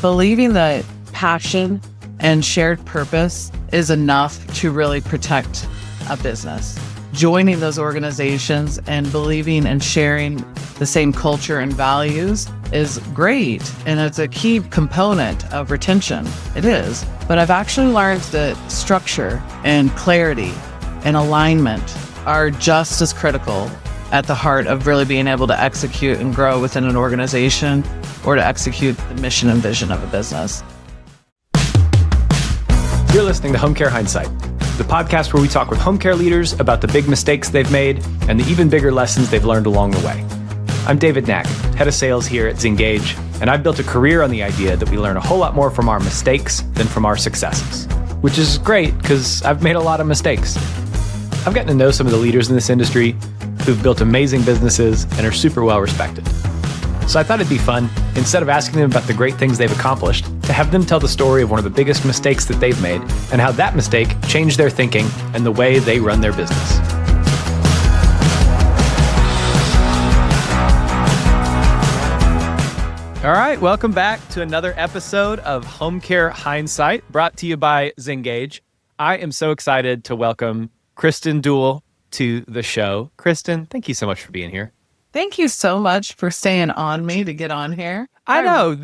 believing that passion and shared purpose is enough to really protect a business. Joining those organizations and believing and sharing the same culture and values is great. And it's a key component of retention. It is. But I've actually learned that structure and clarity and alignment are just as critical at the heart of really being able to execute and grow within an organization or to execute the mission and vision of a business. You're listening to Home Care Hindsight, the podcast where we talk with home care leaders about the big mistakes they've made and the even bigger lessons they've learned along the way. I'm David Knack, head of sales here at Zengage, and I've built a career on the idea that we learn a whole lot more from our mistakes than from our successes, which is great because I've made a lot of mistakes. I've gotten to know some of the leaders in this industry who've built amazing businesses and are super well respected. So I thought it'd be fun, instead of asking them about the great things they've accomplished, to have them tell the story of one of the biggest mistakes that they've made and how that mistake changed their thinking and the way they run their business. All right, welcome back to another episode of Home Care Hindsight, brought to you by Zengage. I am so excited to welcome Kristen Duell to the show. Kristen, thank you so much for being here. Thank you so much for staying on me to get on here. I know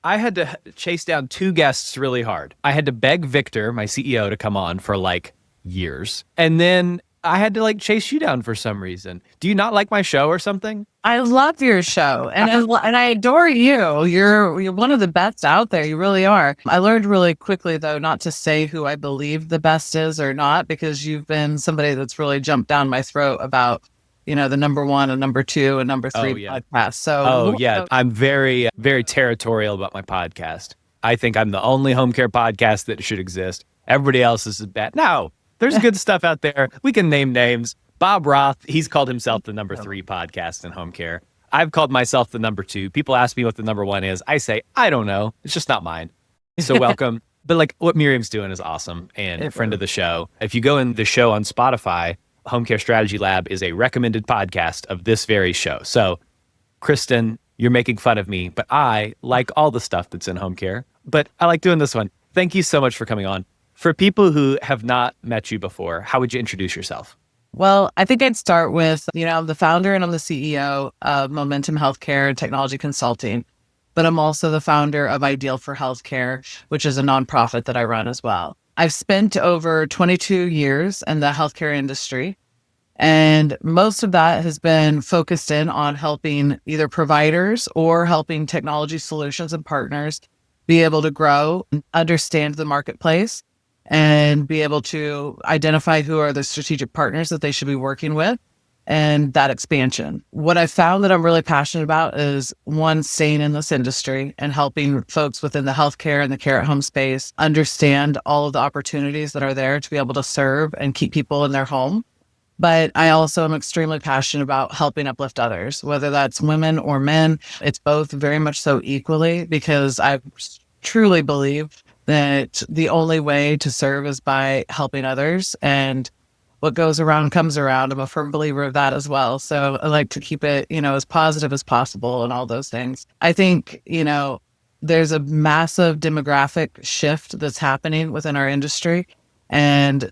I had to chase down two guests really hard. I had to beg Victor, my CEO, to come on for like years. And then I had to chase you down for some reason. Do you not like my show or something? I love your show and I adore you. You're one of the best out there. You really are. I learned really quickly, though, not to say who I believe the best is or not, because you've been somebody that's really jumped down my throat about the number one and number two and number three podcast. So, I'm very, very territorial about my podcast. I think I'm the only home care podcast that should exist. Everybody else is bad. No, there's good stuff out there. We can name names. Bob Roth, he's called himself the number 3 podcast in home care. I've called myself the number 2. People ask me what the number 1 is. I say, I don't know. It's just not mine. So welcome. But what Miriam's doing is awesome and a friend of the show. If you go in the show on Spotify, Home Care Strategy Lab is a recommended podcast of this very show. So, Kristen, you're making fun of me, but I like all the stuff that's in home care. But I like doing this one. Thank you so much for coming on. For people who have not met you before, how would you introduce yourself? Well, I think I'd start with, I'm the founder and I'm the CEO of Momentum Healthcare and Technology Consulting, but I'm also the founder of Ideal for Healthcare, which is a nonprofit that I run as well. I've spent over 22 years in the healthcare industry, and most of that has been focused in on helping either providers or helping technology solutions and partners be able to grow, understand the marketplace, and be able to identify who are the strategic partners that they should be working with and that expansion. What I found that I'm really passionate about is, one, staying in this industry and helping folks within the healthcare and the care at home space understand all of the opportunities that are there to be able to serve and keep people in their home. But I also am extremely passionate about helping uplift others, whether that's women or men. It's both very much so equally, because I truly believe that the only way to serve is by helping others, and what goes around comes around. I'm a firm believer of that as well. So I like to keep it, as positive as possible and all those things. I think, there's a massive demographic shift that's happening within our industry. And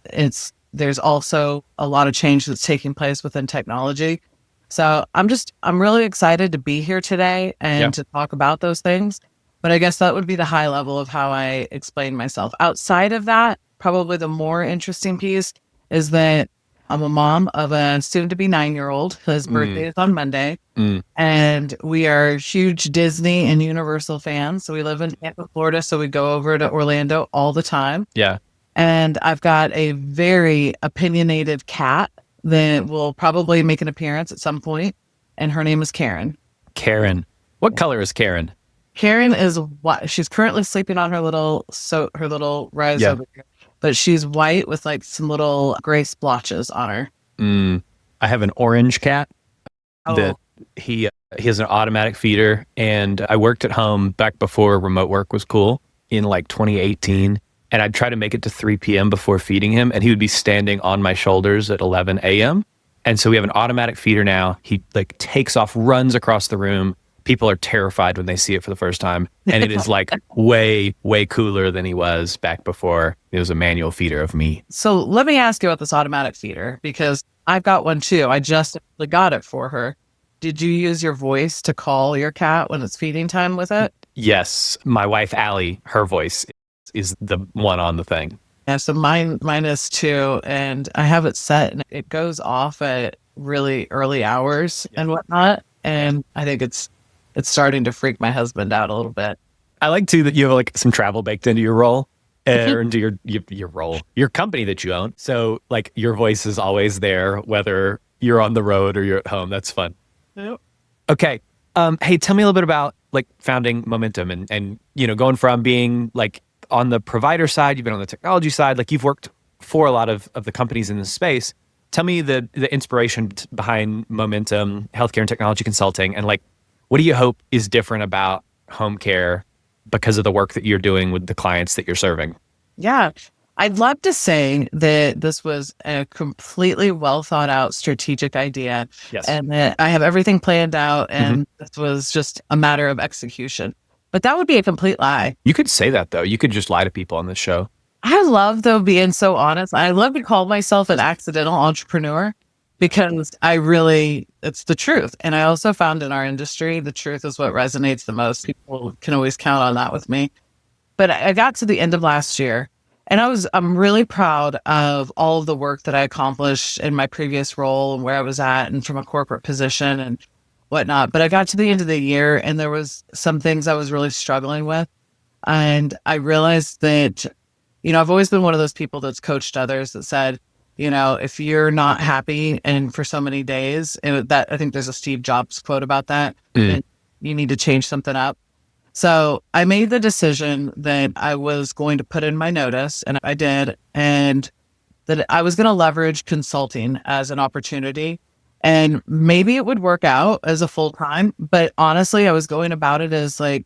there's also a lot of change that's taking place within technology. So I'm really excited to be here today and to talk about those things. But I guess that would be the high level of how I explain myself. Outside of that, probably the more interesting piece is that I'm a mom of a soon-to-be 9-year-old. His birthday is on Monday. And we are huge Disney and Universal fans. So we live in Tampa, Florida. So we go over to Orlando all the time. Yeah. And I've got a very opinionated cat that will probably make an appearance at some point. And her name is Karen. Karen. What color is Karen? Karen is white. She's currently sleeping on her little rise over here. But she's white with some little gray splotches on her. I have an orange cat that he has an automatic feeder, and I worked at home back before remote work was cool in 2018, and I'd try to make it to 3 p.m. before feeding him, and he would be standing on my shoulders at 11 a.m. And so we have an automatic feeder now. He takes off, runs across the room, people are terrified when they see it for the first time. And it is like way, way cooler than he was back before it was a manual feeder of me. So let me ask you about this automatic feeder, because I've got one too. I just got it for her. Did you use your voice to call your cat when it's feeding time with it? Yes. My wife, Allie, her voice is the one on the thing. Yeah, so mine is too. And I have it set and it goes off at really early hours and whatnot. And I think it's starting to freak my husband out a little bit. I like too that you have like some travel baked into your role. Or into your role, your company that you own. So like your voice is always there, whether you're on the road or you're at home. That's fun. Yep. Okay. Hey, tell me a little bit about like founding Momentum and going from being like on the provider side, you've been on the technology side, like you've worked for a lot of the companies in this space. Tell me the inspiration behind Momentum, healthcare and technology consulting, and like, what do you hope is different about home care because of the work that you're doing with the clients that you're serving? Yeah. I'd love to say that this was a completely well thought out strategic idea. Yes. And that I have everything planned out and this was just a matter of execution. But that would be a complete lie. You could say that though. You could just lie to people on this show. I love though being so honest. I love to call myself an accidental entrepreneur because it's the truth. And I also found in our industry, the truth is what resonates the most. People can always count on that with me. But I got to the end of last year and I'm really proud of all of the work that I accomplished in my previous role and where I was at and from a corporate position and whatnot. But I got to the end of the year and there was some things I was really struggling with. And I realized that, I've always been one of those people that's coached others that said, if you're not happy and for so many days, I think there's a Steve Jobs quote about that, and you need to change something up. So I made the decision that I was going to put in my notice, and I did, and that I was going to leverage consulting as an opportunity. And maybe it would work out as a full-time, but honestly, I was going about it as like,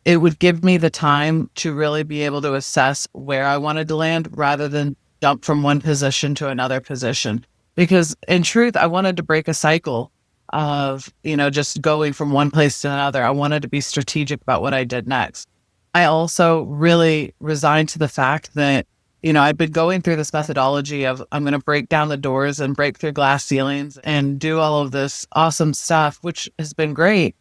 it would give me the time to really be able to assess where I wanted to land rather than jump from one position to another position. Because in truth, I wanted to break a cycle of, just going from one place to another. I wanted to be strategic about what I did next. I also really resigned to the fact that, I'd been going through this methodology of I'm going to break down the doors and break through glass ceilings and do all of this awesome stuff, which has been great.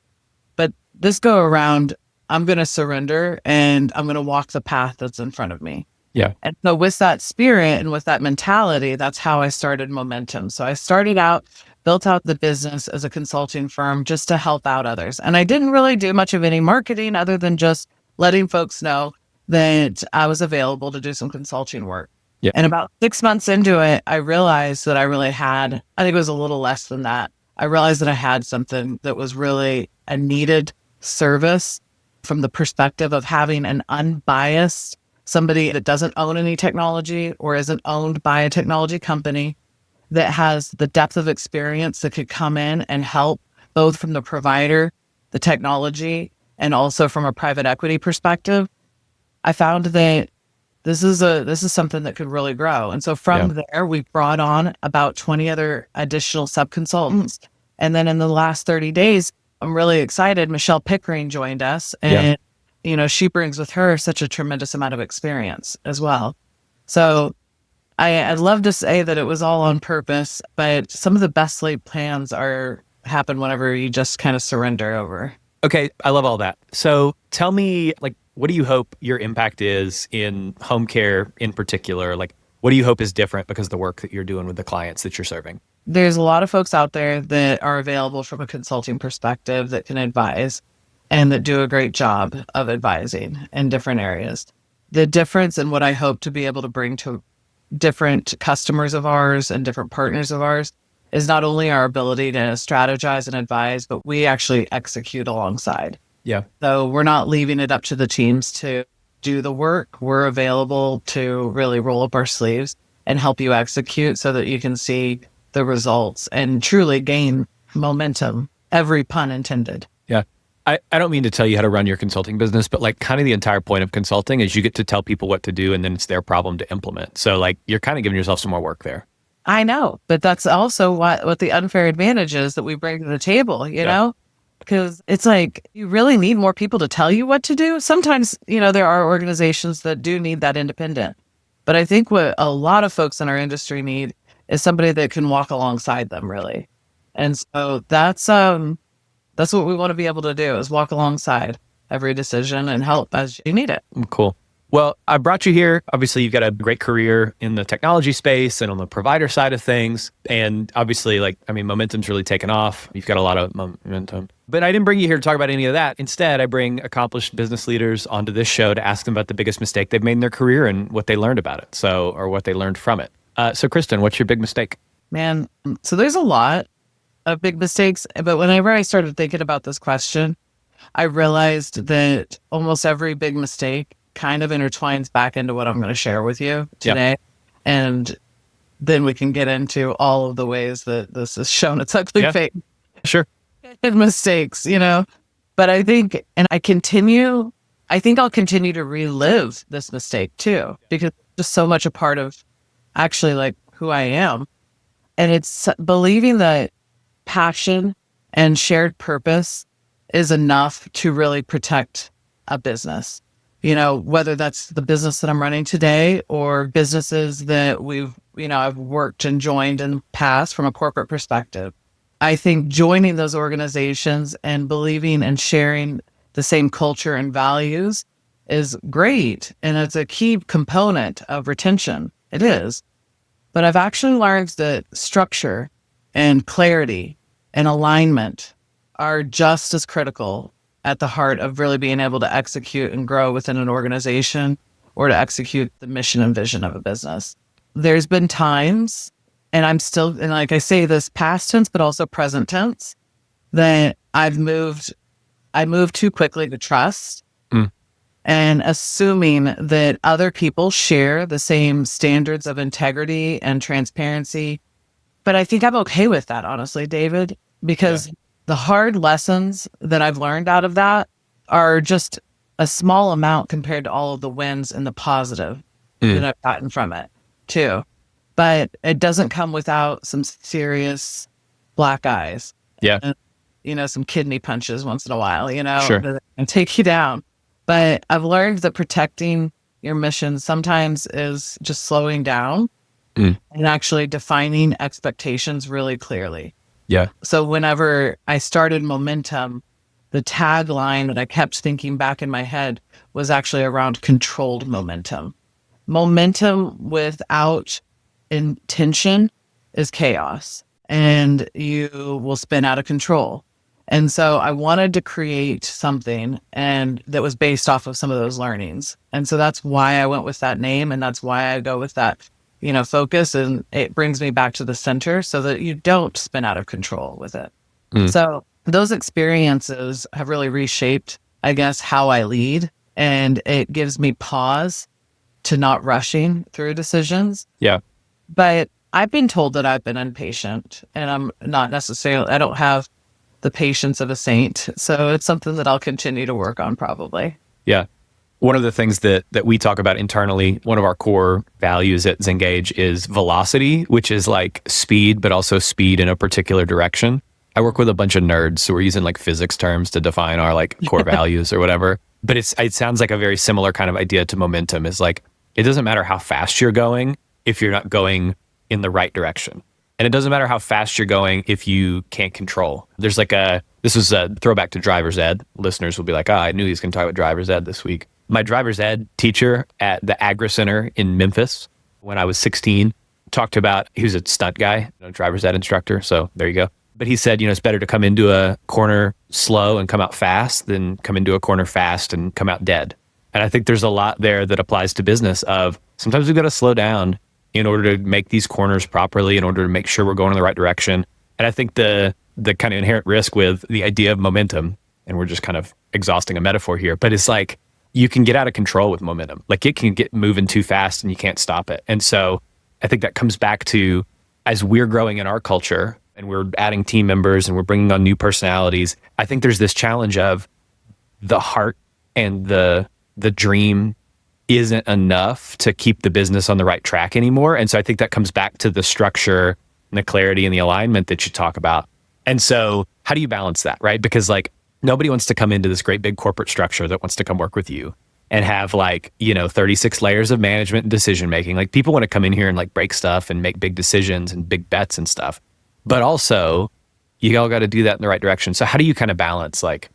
But this go around, I'm going to surrender and I'm going to walk the path that's in front of me. Yeah. And so with that spirit and with that mentality, that's how I started Momentum. So I started out, built out the business as a consulting firm just to help out others. And I didn't really do much of any marketing other than just letting folks know that I was available to do some consulting work. Yeah. And about 6 months into it, I realized that I think it was a little less than that. I realized that I had something that was really a needed service from the perspective of having an unbiased somebody that doesn't own any technology or isn't owned by a technology company that has the depth of experience that could come in and help both from the provider, the technology, and also from a private equity perspective. I found that this is something that could really grow. And so from there, we brought on about 20 other additional sub-consultants. And then in the last 30 days, I'm really excited. Michelle Pickering joined us and, she brings with her such a tremendous amount of experience as well. So I'd love to say that it was all on purpose, but some of the best laid plans happen whenever you just kind of surrender over. Okay. I love all that. So tell me, like, what do you hope your impact is in home care in particular? Like, what do you hope is different because of the work that you're doing with the clients that you're serving? There's a lot of folks out there that are available from a consulting perspective that can advise and that do a great job of advising in different areas. The difference in what I hope to be able to bring to different customers of ours and different partners of ours is not only our ability to strategize and advise, but we actually execute alongside. Yeah. So we're not leaving it up to the teams to do the work. We're available to really roll up our sleeves and help you execute so that you can see the results and truly gain momentum, every pun intended. Yeah. I don't mean to tell you how to run your consulting business, but like kind of the entire point of consulting is you get to tell people what to do and then it's their problem to implement. So like you're kind of giving yourself some more work there. I know, but that's also what the unfair advantage is that we bring to the table, you know? Because it's like, you really need more people to tell you what to do. Sometimes, there are organizations that do need that independent. But I think what a lot of folks in our industry need is somebody that can walk alongside them, really. And so that's what we want to be able to do, is walk alongside every decision and help as you need it. Cool. Well, I brought you here. Obviously, you've got a great career in the technology space and on the provider side of things. And obviously, momentum's really taken off. You've got a lot of momentum. But I didn't bring you here to talk about any of that. Instead, I bring accomplished business leaders onto this show to ask them about the biggest mistake they've made in their career and what they learned about it. Or what they learned from it. So Kristen, what's your big mistake? Man, so there's a lot of big mistakes. But whenever I started thinking about this question, I realized that almost every big mistake kind of intertwines back into what I'm going to share with you today. Yep. And then we can get into all of the ways that this has shown its ugly face. Sure. And mistakes, But I think, I'll continue to relive this mistake too, because it's just so much a part of actually like who I am. And it's believing that passion and shared purpose is enough to really protect a business. Whether that's the business that I'm running today or businesses that I've worked and joined in the past from a corporate perspective. I think joining those organizations and believing and sharing the same culture and values is great. And it's a key component of retention. It is. But I've actually learned that structure and clarity and alignment are just as critical at the heart of really being able to execute and grow within an organization or to execute the mission and vision of a business. There's been times, and like I say this past tense, but also present tense, that I moved too quickly to trust and assuming that other people share the same standards of integrity and transparency. But I think I'm okay with that, honestly, David, because the hard lessons that I've learned out of that are just a small amount compared to all of the wins and the positive that I've gotten from it too. But it doesn't come without some serious black eyes. Yeah. And, some kidney punches once in a while, Sure. And take you down. But I've learned that protecting your mission sometimes is just slowing down and actually defining expectations really clearly. Yeah. So whenever I started Momentum, the tagline that I kept thinking back in my head was actually around controlled momentum. Momentum without intention is chaos, and you will spin out of control. And so I wanted to create something that was based off of some of those learnings. And so that's why I went with that name, and that's why I go with that focus, and it brings me back to the center so that you don't spin out of control with it. So those experiences have really reshaped, I guess, how I lead, and it gives me pause to not rushing through decisions. Yeah. But I've been told that I've been impatient, and I'm not necessarily, I don't have the patience of a saint. So it's something that I'll continue to work on probably. Yeah. One of the things that we talk about internally, one of our core values at Zengage is velocity, which is like speed, but also speed in a particular direction. I work with a bunch of nerds, so we're using like physics terms to define our like core values or whatever. But it sounds like a very similar kind of idea to momentum. Is like, it doesn't matter how fast you're going if you're not going in the right direction. And it doesn't matter how fast you're going if you can't control. There's this was a throwback to driver's ed. Listeners will be like, I knew he was going to talk about driver's ed this week. My driver's ed teacher at the Agri Center in Memphis, when I was 16, talked about, he was a stunt guy, driver's ed instructor. So there you go. But he said, it's better to come into a corner slow and come out fast than come into a corner fast and come out dead. And I think there's a lot there that applies to business of sometimes we've got to slow down in order to make these corners properly, in order to make sure we're going in the right direction. And I think the kind of inherent risk with the idea of momentum, and we're just kind of exhausting a metaphor here, but it's like you can get out of control with momentum. Like it can get moving too fast and you can't stop it. And so I think that comes back to, as we're growing in our culture and we're adding team members and we're bringing on new personalities, I think there's this challenge of the heart and the dream isn't enough to keep the business on the right track anymore. And so I think that comes back to the structure and the clarity and the alignment that you talk about. And so how do you balance that, right? Because like nobody wants to come into this great big corporate structure that wants to come work with you and have like, 36 layers of management and decision making. Like people want to come in here and like break stuff and make big decisions and big bets and stuff. But also you all got to do that in the right direction. So how do you kind of balance like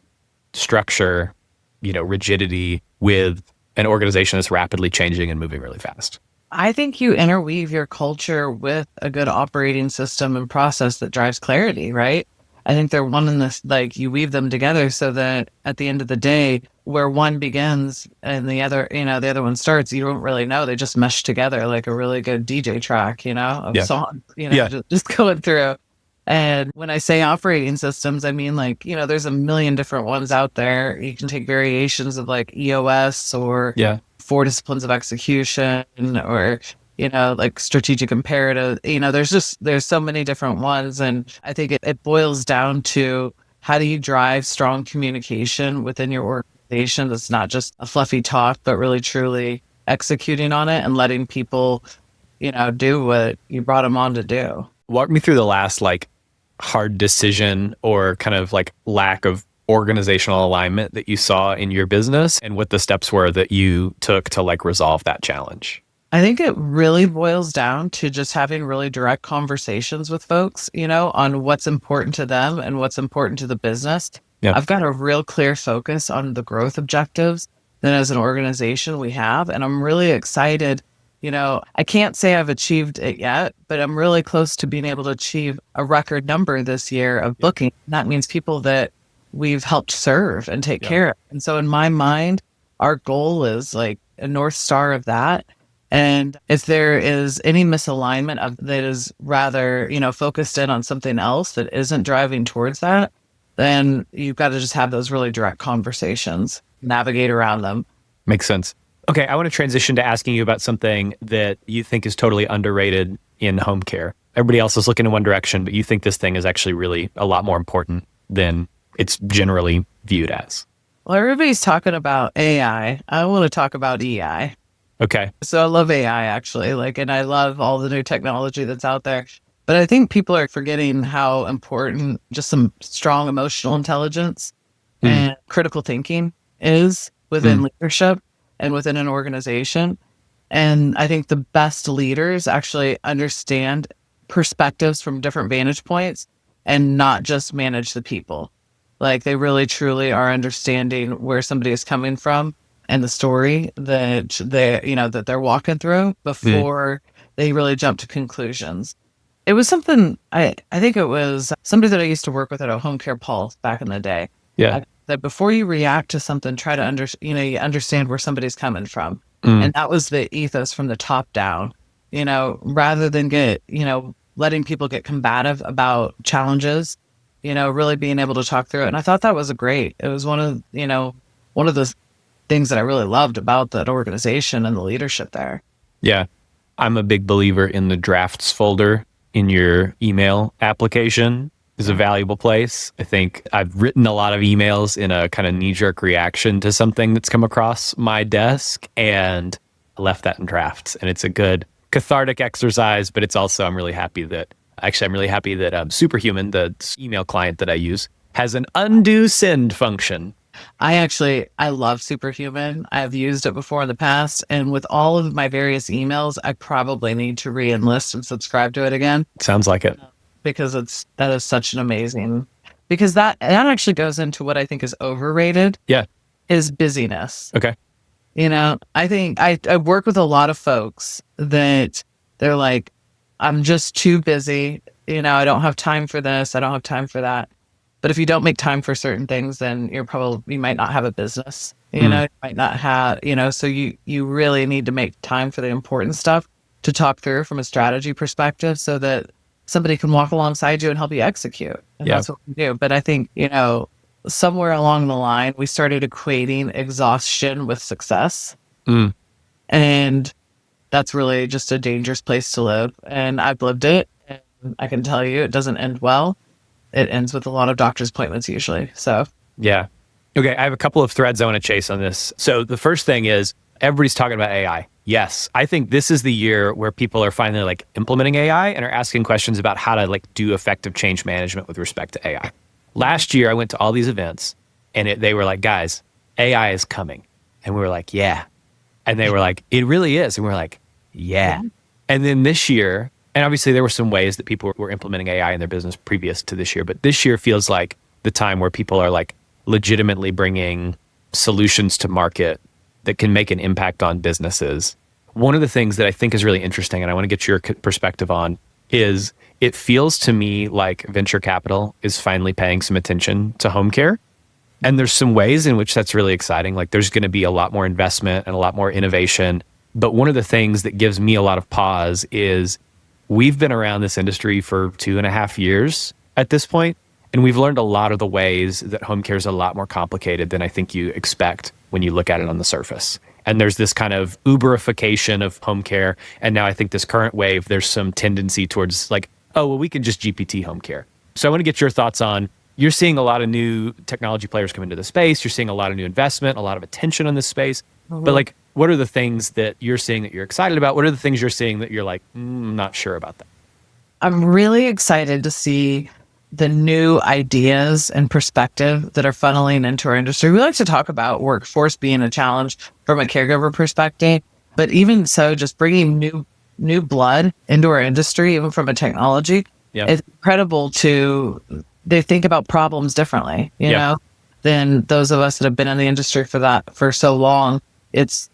structure, rigidity with an organization that's rapidly changing and moving really fast? I think you interweave your culture with a good operating system and process that drives clarity, right? I think they're one in this, like you weave them together so that at the end of the day, where one begins and the other one starts, you don't really know. They just mesh together like a really good DJ track, of songs, just going through. And when I say operating systems, I mean like, there's a million different ones out there. You can take variations of like EOS or 4 disciplines of execution or, like strategic imperative. There's so many different ones. And I think it boils down to how do you drive strong communication within your organization that's not just a fluffy talk, but really truly executing on it and letting people, do what you brought them on to do. Walk me through the last like hard decision or kind of like lack of organizational alignment that you saw in your business and what the steps were that you took to like resolve that challenge. I think it really boils down to just having really direct conversations with folks, on what's important to them and what's important to the business. Yeah. I've got a real clear focus on the growth objectives that as an organization we have. And I'm really excited. I can't say I've achieved it yet, but I'm really close to being able to achieve a record number this year of booking. That means people that we've helped serve and take care of. And so in my mind, our goal is like a North Star of that. And if there is any misalignment that is rather, focused in on something else that isn't driving towards that, then you've got to just have those really direct conversations, navigate around them. Makes sense. Okay, I want to transition to asking you about something that you think is totally underrated in home care. Everybody else is looking in one direction, but you think this thing is actually really a lot more important than it's generally viewed as. Well, everybody's talking about AI. I want to talk about EI. Okay. So I love AI actually, and I love all the new technology that's out there. But I think people are forgetting how important just some strong emotional intelligence and critical thinking is within leadership and within an organization. And I think the best leaders actually understand perspectives from different vantage points and not just manage the people. Like they really truly are understanding where somebody is coming from and the story that that they're walking through before they really jump to conclusions. It was something, I think it was somebody that I used to work with at a home care pulse back in the day. Yeah. That before you react to something, try to you understand where somebody's coming from. And that was the ethos from the top down, rather than letting people get combative about challenges, really being able to talk through it. And I thought that was it was one of the things that I really loved about that organization and the leadership there. Yeah. I'm a big believer in the drafts folder in your email application is a valuable place. I think I've written a lot of emails in a kind of knee-jerk reaction to something that's come across my desk and I left that in drafts. And it's a good cathartic exercise, but it's also, I'm really happy that Superhuman, the email client that I use, has an undo send function. I love Superhuman. I've used it before in the past. And with all of my various emails, I probably need to re-enlist and subscribe to it again. Sounds like it. Because that is such an amazing, because that actually goes into what I think is overrated. Yeah. Is busyness. Okay. I think I work with a lot of folks that they're like, I'm just too busy. I don't have time for this. I don't have time for that. But if you don't make time for certain things, then you might not have a business, you might not have, so you really need to make time for the important stuff to talk through from a strategy perspective so that somebody can walk alongside you and help you execute. And that's what we do. But I think, somewhere along the line, we started equating exhaustion with success. And that's really just a dangerous place to live. And I've lived it. And I can tell you it doesn't end well. It ends with a lot of doctor's appointments usually. So, yeah. Okay. I have a couple of threads I want to chase on this. So the first thing is everybody's talking about AI. Yes, I think this is the year where people are finally like implementing AI and are asking questions about how to like do effective change management with respect to AI. Last year, I went to all these events and they were like, guys, AI is coming. And we were like, yeah. And they were like, it really is. And we were like, yeah. And then this year, and obviously there were some ways that people were implementing AI in their business previous to this year, but this year feels like the time where people are like legitimately bringing solutions to market that can make an impact on businesses. One of the things that I think is really interesting, and I want to get your perspective on, is it feels to me like venture capital is finally paying some attention to home care. And there's some ways in which that's really exciting. Like there's going to be a lot more investment and a lot more innovation. But one of the things that gives me a lot of pause is we've been around this industry for 2.5 years at this point, and we've learned a lot of the ways that home care is a lot more complicated than I think you expect when you look at it on the surface. And there's this kind of Uberification of home care. And now I think this current wave, there's some tendency towards like, oh, well, we can just GPT home care. So I want to get your thoughts on, you're seeing a lot of new technology players come into the space. You're seeing a lot of new investment, a lot of attention on this space. But like, what are the things that you're seeing that you're excited about? What are the things you're seeing that you're like, I'm not sure about that? I'm really excited to see the new ideas and perspective that are funneling into our industry. We like to talk about workforce being a challenge from a caregiver perspective, but even so, just bringing new blood into our industry, even from a technology, it's incredible they think about problems differently, you know, than those of us that have been in the industry for so long. It's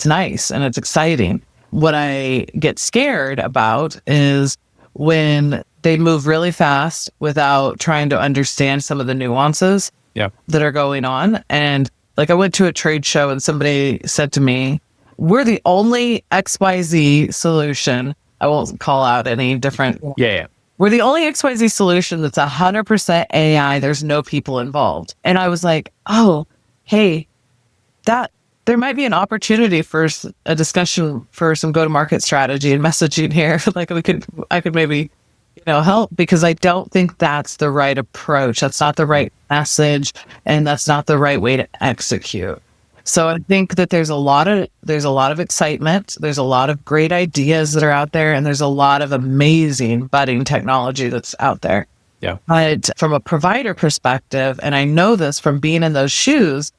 nice and it's exciting. What I get scared about is when they move really fast without trying to understand some of the nuances that are going on. And like I went to a trade show and somebody said to me, we're the only XYZ solution. I won't call out any different. We're the only XYZ solution that's 100% AI. There's no people involved. And I was like, oh, hey, there might be an opportunity for a discussion for some go-to-market strategy and messaging here. Like I could maybe, help, because I don't think that's the right approach. That's not the right message, and that's not the right way to execute. So I think that there's a lot of excitement. There's a lot of great ideas that are out there, and there's a lot of amazing budding technology that's out there. Yeah. But from a provider perspective, and I know this from being in those shoes,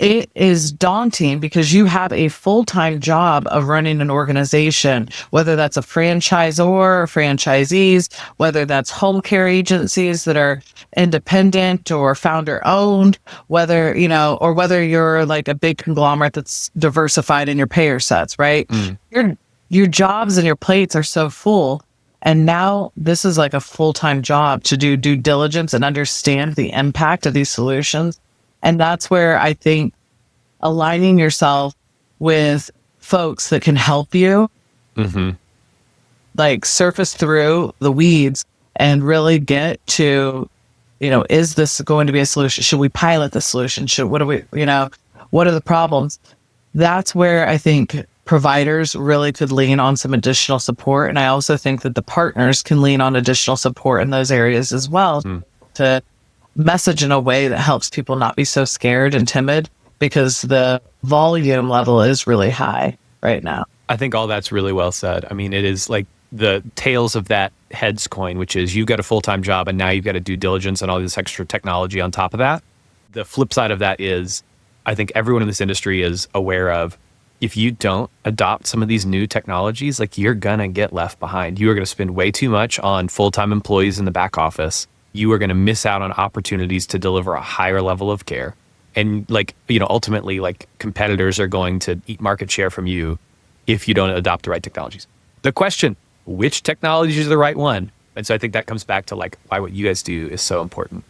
it is daunting because you have a full-time job of running an organization, whether that's a franchisor or franchisees, whether that's home care agencies that are independent or founder-owned, whether you're like a big conglomerate that's diversified in your payer sets, right? Your jobs and your plates are so full. And now this is like a full-time job to do due diligence and understand the impact of these solutions. And that's where I think aligning yourself with folks that can help you, like surface through the weeds and really get to, is this going to be a solution? Should we pilot the solution? What are the problems? That's where I think providers really could lean on some additional support. And I also think that the partners can lean on additional support in those areas as well to message in a way that helps people not be so scared and timid, because the volume level is really high right now. I think all that's really well said. I mean, it is like the tails of that heads coin, which is you've got a full-time job and now you've got to do diligence and all this extra technology on top of that. The flip side of that is I think everyone in this industry is aware of, if you don't adopt some of these new technologies, like you're going to get left behind. You are going to spend way too much on full-time employees in the back office. You are going to miss out on opportunities to deliver a higher level of care. And ultimately, competitors are going to eat market share from you if you don't adopt the right technologies. The question, which technology is the right one? And so I think that comes back to why what you guys do is so important.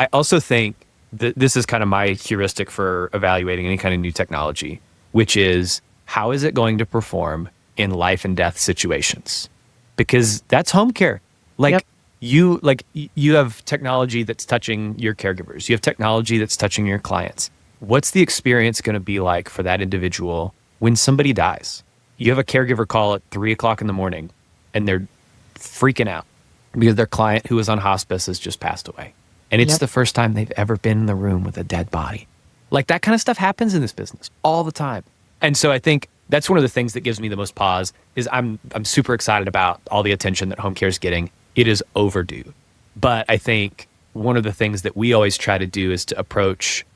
I also think that this is kind of my heuristic for evaluating any kind of new technology, which is how is it going to perform in life and death situations? Because that's home care. You have technology that's touching your caregivers. You have technology that's touching your clients. What's the experience going to be like for that individual when somebody dies? You have a caregiver call at 3:00 in the morning and they're freaking out because their client who was on hospice has just passed away. And it's the first time they've ever been in the room with a dead body. Like that kind of stuff happens in this business all the time. And so I think that's one of the things that gives me the most pause is I'm super excited about all the attention that home care is getting. It is overdue. But I think one of the things that we always try to do is to approach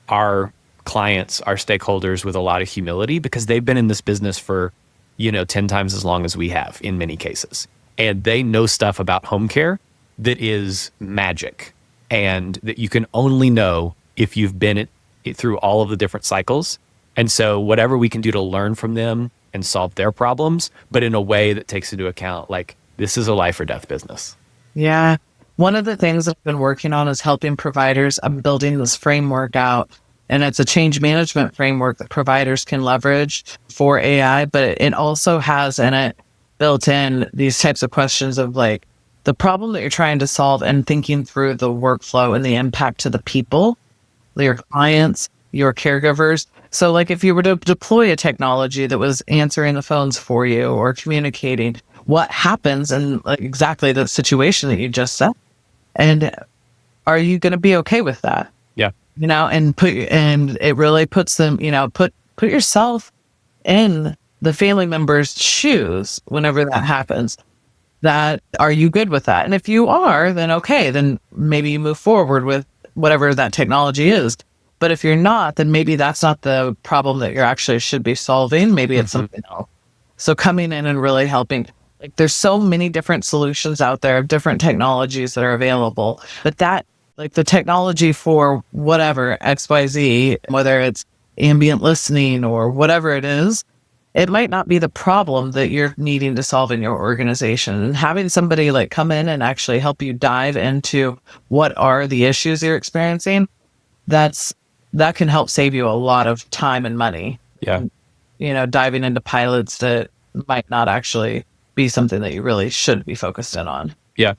our clients, our stakeholders with a lot of humility because they've been in this business for, 10 times as long as we have in many cases. And they know stuff about home care that is magic and that you can only know if you've been through all of the different cycles. And so whatever we can do to learn from them and solve their problems, but in a way that takes into account, like, this is a life or death business. Yeah. One of the things that I've been working on is helping providers. I'm building this framework out, and it's a change management framework that providers can leverage for AI, but it also has in it built in these types of questions of like the problem that you're trying to solve and thinking through the workflow and the impact to the people, your clients, your caregivers. So like if you were to deploy a technology that was answering the phones for you or communicating, what happens in like exactly the situation that you just said? And are you going to be okay with that? Yeah. And it really puts them, put yourself in the family member's shoes whenever that happens. That are you good with that? And if you are, then okay, then maybe you move forward with whatever that technology is. But if you're not, then maybe that's not the problem that you're actually should be solving. Maybe it's something else. So coming in and really helping. Like there's so many different solutions out there, different technologies that are available. But that, like the technology for whatever, XYZ, whether it's ambient listening or whatever it is, it might not be the problem that you're needing to solve in your organization. And having somebody like come in and actually help you dive into what are the issues you're experiencing, that can help save you a lot of time and money. Yeah. Diving into pilots that might not actually be something that you really should be focused in on. Yeah.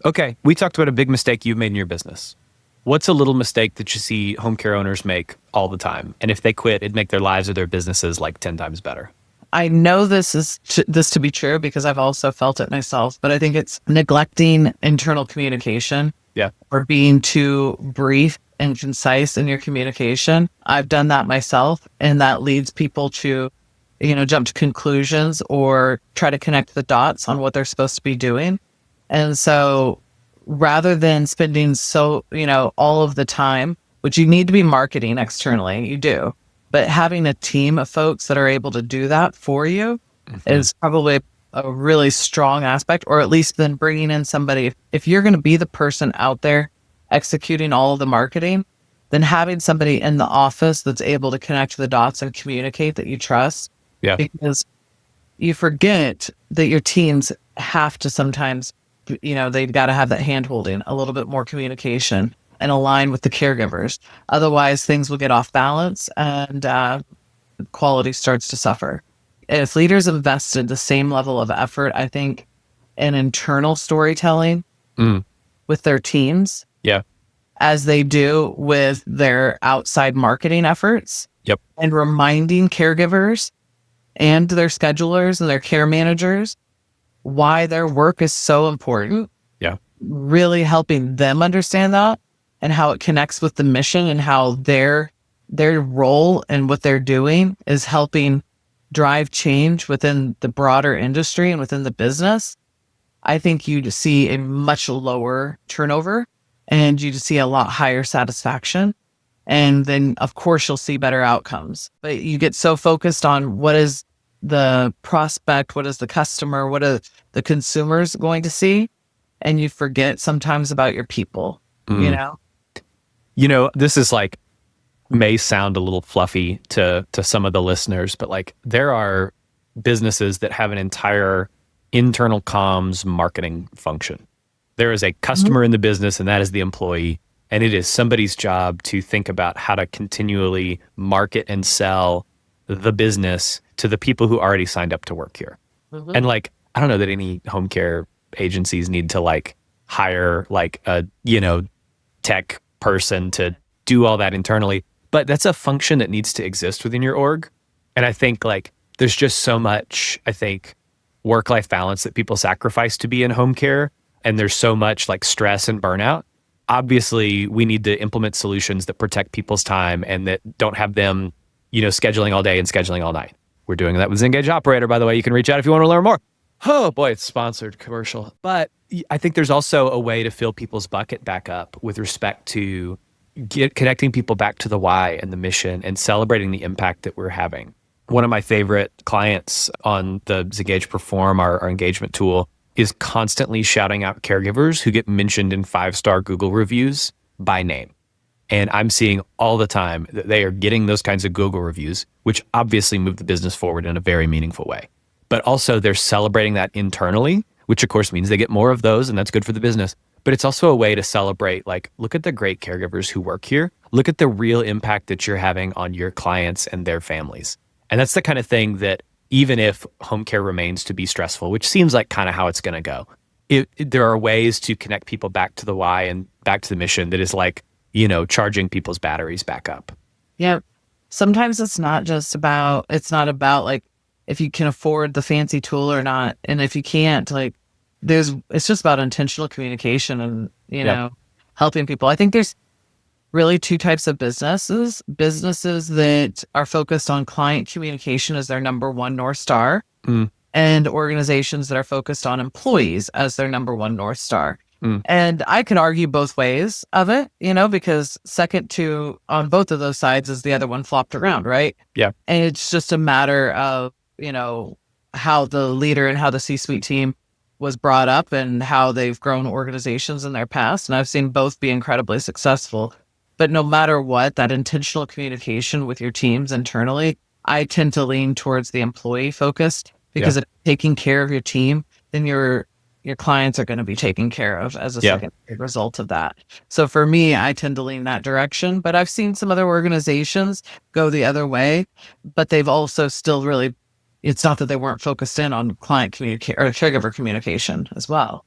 Okay. We talked about a big mistake you've made in your business. What's a little mistake that you see home care owners make all the time? And if they quit, it'd make their lives or their businesses like 10 times better. I know this to be true because I've also felt it myself, but I think it's neglecting internal communication. Yeah. Or being too brief and concise in your communication. I've done that myself, and that leads people to, jump to conclusions or try to connect the dots on what they're supposed to be doing. And so rather than spending all of the time, which you need to be marketing externally, you do, but having a team of folks that are able to do that for you is probably a really strong aspect, or at least then bringing in somebody. If you're going to be the person out there executing all of the marketing, then having somebody in the office that's able to connect the dots and communicate that you trust. Yeah. Because you forget that your teams have to sometimes, they've got to have that hand holding, a little bit more communication and align with the caregivers. Otherwise, things will get off balance and quality starts to suffer. If leaders invested the same level of effort, I think, in internal storytelling with their teams, yeah, as they do with their outside marketing efforts, yep, and reminding caregivers and their schedulers and their care managers why their work is so important, yeah, really helping them understand that and how it connects with the mission and how their role and what they're doing is helping drive change within the broader industry and within the business. I think you'd see a much lower turnover and you'd see a lot higher satisfaction. And then of course you'll see better outcomes, but you get so focused on what is the prospect, what is the customer, what are the consumers going to see? And you forget sometimes about your people, this is like, may sound a little fluffy to some of the listeners, but like there are businesses that have an entire internal comms marketing function. There is a customer in the business, and that is the employee. And it is somebody's job to think about how to continually market and sell the business to the people who already signed up to work here. And like, I don't know that any home care agencies need to like hire like a, tech person to do all that internally. But that's a function that needs to exist within your org. And I think like there's just so much, work-life balance that people sacrifice to be in home care. And there's so much like stress and burnout. Obviously, we need to implement solutions that protect people's time and that don't have them, scheduling all day and scheduling all night. We're doing that with Zengage Operator, by the way. You can reach out if you want to learn more. Oh boy, it's sponsored commercial. But I think there's also a way to fill people's bucket back up with respect to connecting people back to the why and the mission and celebrating the impact that we're having. One of my favorite clients on the Zengage Perform, our engagement tool, is constantly shouting out caregivers who get mentioned in 5-star Google reviews by name. And I'm seeing all the time that they are getting those kinds of Google reviews, which obviously move the business forward in a very meaningful way. But also they're celebrating that internally, which of course means they get more of those, and that's good for the business. But it's also a way to celebrate, like, look at the great caregivers who work here. Look at the real impact that you're having on your clients and their families. And that's the kind of thing that even if home care remains to be stressful, which seems like kind of how it's going to go, there are ways to connect people back to the why and back to the mission that is like, charging people's batteries back up. Yeah. Sometimes it's not about like if you can afford the fancy tool or not. And if you can't, like it's just about intentional communication and, helping people. I think there's really two types of businesses that are focused on client communication as their number one North Star, and organizations that are focused on employees as their number one North Star. And I can argue both ways of it, because second to on both of those sides is the other one flopped around, right? Yeah. And it's just a matter of, how the leader and how the C-suite team was brought up and how they've grown organizations in their past. And I've seen both be incredibly successful. But no matter what, that intentional communication with your teams internally, I tend to lean towards the employee focused, because if taking care of your team, then your clients are going to be taken care of as a second result of that. So for me, I tend to lean that direction, but I've seen some other organizations go the other way, but they've also still really, it's not that they weren't focused in on client communication or caregiver communication as well.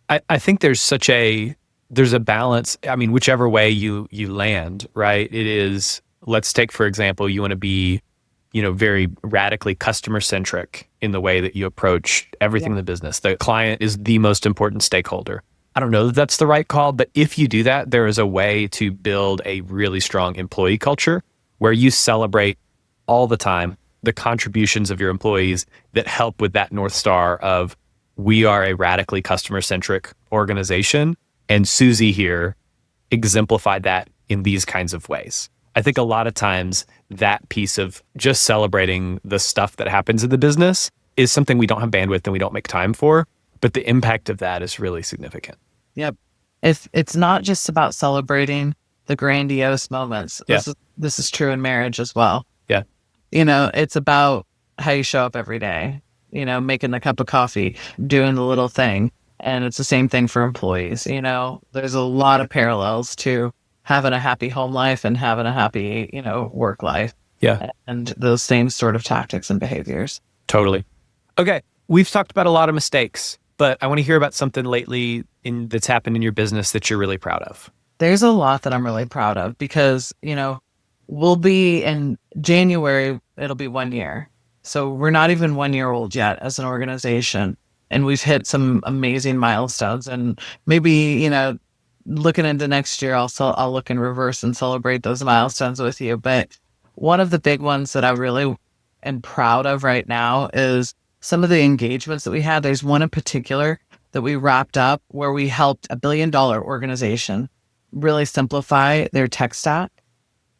I think there's a balance. I mean, whichever way you land, right? It is, let's take, for example, you want to be, very radically customer centric in the way that you approach everything in the business. The client is the most important stakeholder. I don't know that that's the right call, but if you do that, there is a way to build a really strong employee culture where you celebrate all the time the contributions of your employees that help with that North Star of, we are a radically customer centric organization. And Susie here exemplified that in these kinds of ways. I think a lot of times that piece of just celebrating the stuff that happens in the business is something we don't have bandwidth and we don't make time for, but the impact of that is really significant. Yep. If it's not just about celebrating the grandiose moments, this is true in marriage as well. Yeah. It's about how you show up every day, making the cup of coffee, doing the little thing. And it's the same thing for employees. There's a lot of parallels to having a happy home life and having a happy, work life. Yeah. And those same sort of tactics and behaviors. Totally. Okay. We've talked about a lot of mistakes, but I want to hear about something lately that's happened in your business that you're really proud of. There's a lot that I'm really proud of because, we'll be in January, it'll be 1 year. So we're not even 1 year old yet as an organization. And we've hit some amazing milestones, and maybe, looking into next year, I'll look in reverse and celebrate those milestones with you. But one of the big ones that I really am proud of right now is some of the engagements that we had. There's one in particular that we wrapped up where we helped a $1 billion organization really simplify their tech stack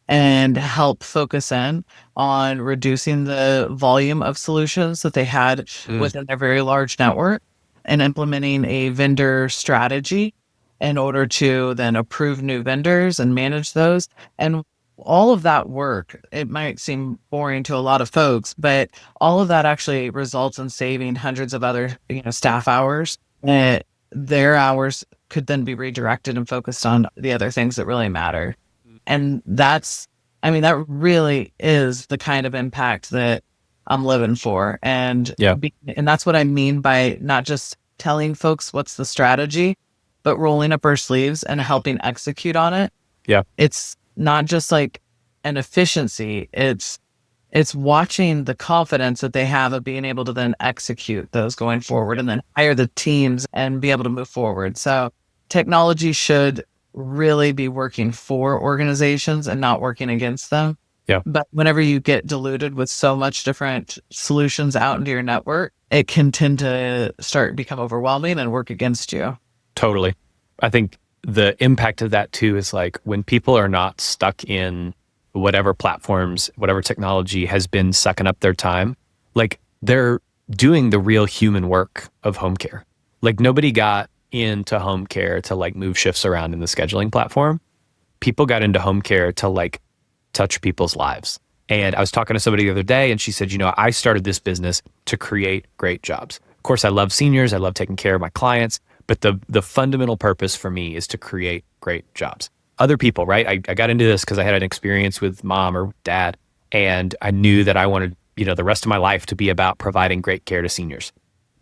and help focus in on reducing the volume of solutions that they had within their very large network, and implementing a vendor strategy in order to then approve new vendors and manage those. And all of that work, it might seem boring to a lot of folks, but all of that actually results in saving hundreds of other, staff hours. Their hours could then be redirected and focused on the other things that really matter. And that really is the kind of impact that I'm living for. And and that's what I mean by not just telling folks what's the strategy, but rolling up our sleeves and helping execute on it. Yeah. It's not just like an efficiency. It's watching the confidence that they have of being able to then execute those going forward and then hire the teams and be able to move forward. So technology should really be working for organizations and not working against them. Yeah, But whenever you get diluted with so much different solutions out into your network, it can tend to become overwhelming and work against you. totally. I think the impact of that too is like when people are not stuck in whatever platforms, whatever technology has been sucking up their time, like they're doing the real human work of home care. Like nobody got into home care to like move shifts around in the scheduling platform. People got into home care to like touch people's lives. And I was talking to somebody the other day and she said, I started this business to create great jobs. Of course, I love seniors. I love taking care of my clients. But the fundamental purpose for me is to create great jobs. Other people, right? I got into this because I had an experience with mom or dad, and I knew that I wanted, the rest of my life to be about providing great care to seniors.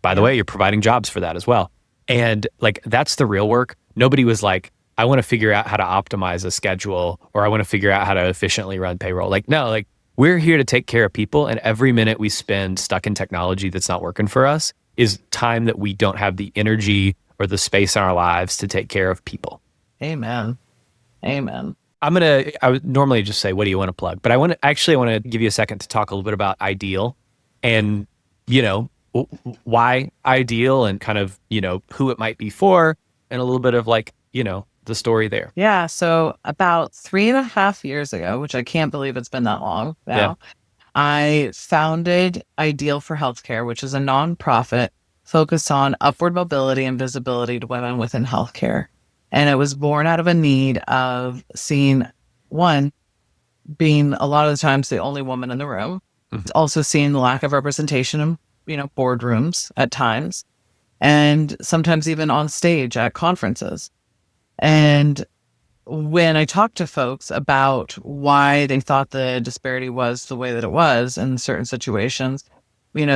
By the way, you're providing jobs for that as well. And like, that's the real work. Nobody was like, I want to figure out how to optimize a schedule, or I want to figure out how to efficiently run payroll. Like, no, like we're here to take care of people. And every minute we spend stuck in technology that's not working for us is time that we don't have the energy or the space in our lives to take care of people. Amen. Amen. I would normally just say, what do you want to plug? But I want to give you a second to talk a little bit about Ideal and, why Ideal and kind of, who it might be for and a little bit of like, the story there. Yeah. So about 3.5 years ago, which I can't believe it's been that long now, I founded Ideal for Healthcare, which is a nonprofit focused on upward mobility and visibility to women within healthcare. And it was born out of a need of seeing, one, being a lot of the times the only woman in the room, also seeing the lack of representation in, boardrooms at times, and sometimes even on stage at conferences. And when I talked to folks about why they thought the disparity was the way that it was in certain situations,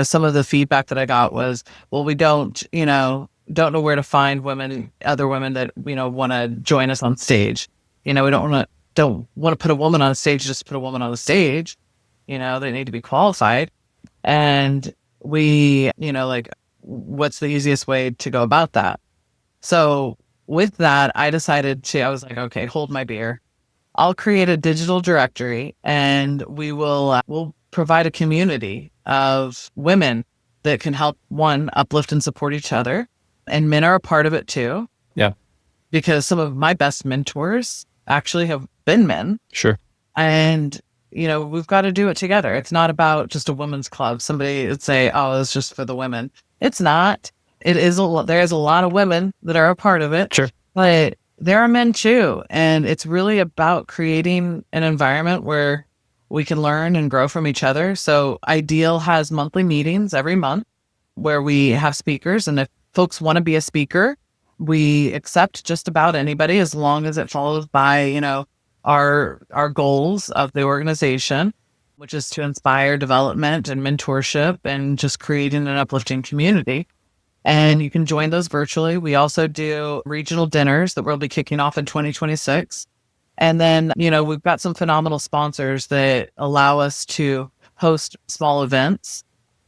some of the feedback that I got was, well, we don't know where to find other women that, want to join us on stage. We don't want to put a woman on stage, just put a woman on the stage. They need to be qualified. And we, what's the easiest way to go about that? So with that, I was like, okay, hold my beer. I'll create a digital directory and we'll provide a community of women that can help, one, uplift and support each other. And men are a part of it too. Yeah. Because some of my best mentors actually have been men. Sure. And, we've got to do it together. It's not about just a women's club. Somebody would say, oh, it's just for the women. It's not. There is a lot of women that are a part of it. Sure. But there are men too. And it's really about creating an environment where we can learn and grow from each other. So Ideal has monthly meetings every month where we have speakers. And if folks want to be a speaker, we accept just about anybody as long as it follows by, our goals of the organization, which is to inspire development and mentorship and just creating an uplifting community. And you can join those virtually. We also do regional dinners that we'll be kicking off in 2026. And then, we've got some phenomenal sponsors that allow us to host small events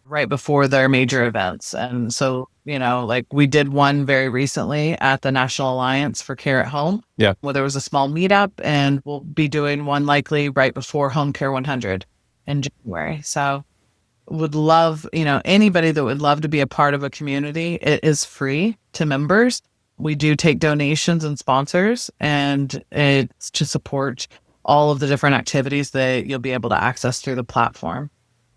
right before their major events. And so, like we did one very recently at the National Alliance for Care at Home. Yeah. Where there was a small meetup, and we'll be doing one likely right before Home Care 100 in January. So would love, anybody that would love to be a part of a community. It is free to members. We do take donations and sponsors, and it's to support all of the different activities that you'll be able to access through the platform.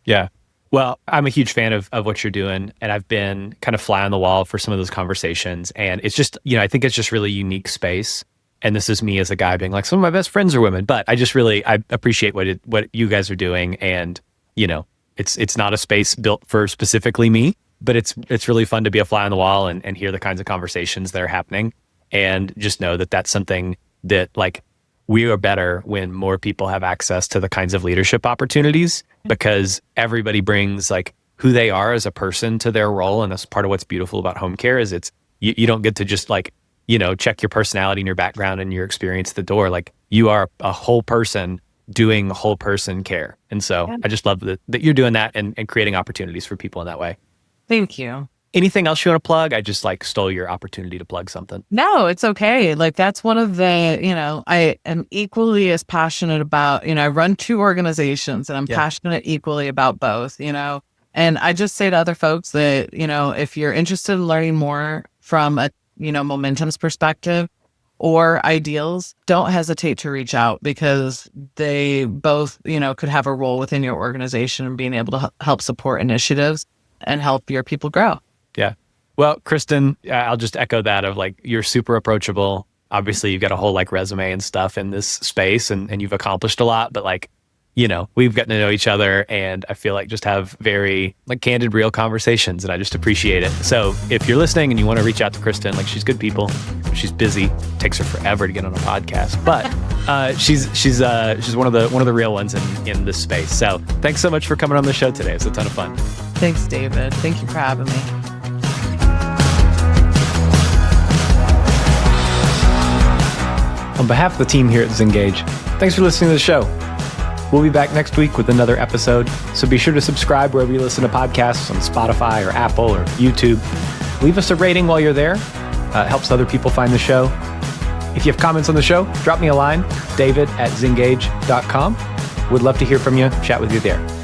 Yeah. Well, I'm a huge fan of what you're doing, and I've been kind of fly on the wall for some of those conversations. And it's just, I think it's just really unique space. And this is me as a guy being like, some of my best friends are women, but I appreciate what you guys are doing. And, it's not a space built for specifically me, but it's really fun to be a fly on the wall and hear the kinds of conversations that are happening, and just know that that's something that like we are better when more people have access to the kinds of leadership opportunities, because everybody brings like who they are as a person to their role. And that's part of what's beautiful about home care is you don't get to just like, check your personality and your background and your experience at the door. Like you are a whole person doing whole person care. And so I just love that you're doing that and creating opportunities for people in that way. Thank you. Anything else you want to plug? I just like stole your opportunity to plug something. No, it's okay. Like that's one of the, I am equally as passionate about, I run 2 organizations and I'm passionate equally about both, and I just say to other folks that, if you're interested in learning more from a, momentum's perspective or ideals, don't hesitate to reach out because they both, could have a role within your organization and being able to help support initiatives and help your people grow. Yeah. Well, Kristen, I'll just echo that of like, you're super approachable. Obviously, you've got a whole like resume and stuff in this space and you've accomplished a lot, but like, we've gotten to know each other and I feel like just have very like candid, real conversations and I just appreciate it. So if you're listening and you want to reach out to Kristen, like she's good people, she's busy, it takes her forever to get on a podcast, but she's one of the real ones in this space. So thanks so much for coming on the show today. It's a ton of fun. Thanks, David. Thank you for having me. On behalf of the team here at Zengage, thanks for listening to the show. We'll be back next week with another episode, so be sure to subscribe wherever you listen to podcasts on Spotify or Apple or YouTube. Leave us a rating while you're there. It helps other people find the show. If you have comments on the show, drop me a line, david@zengage.com. Would love to hear from you, chat with you there.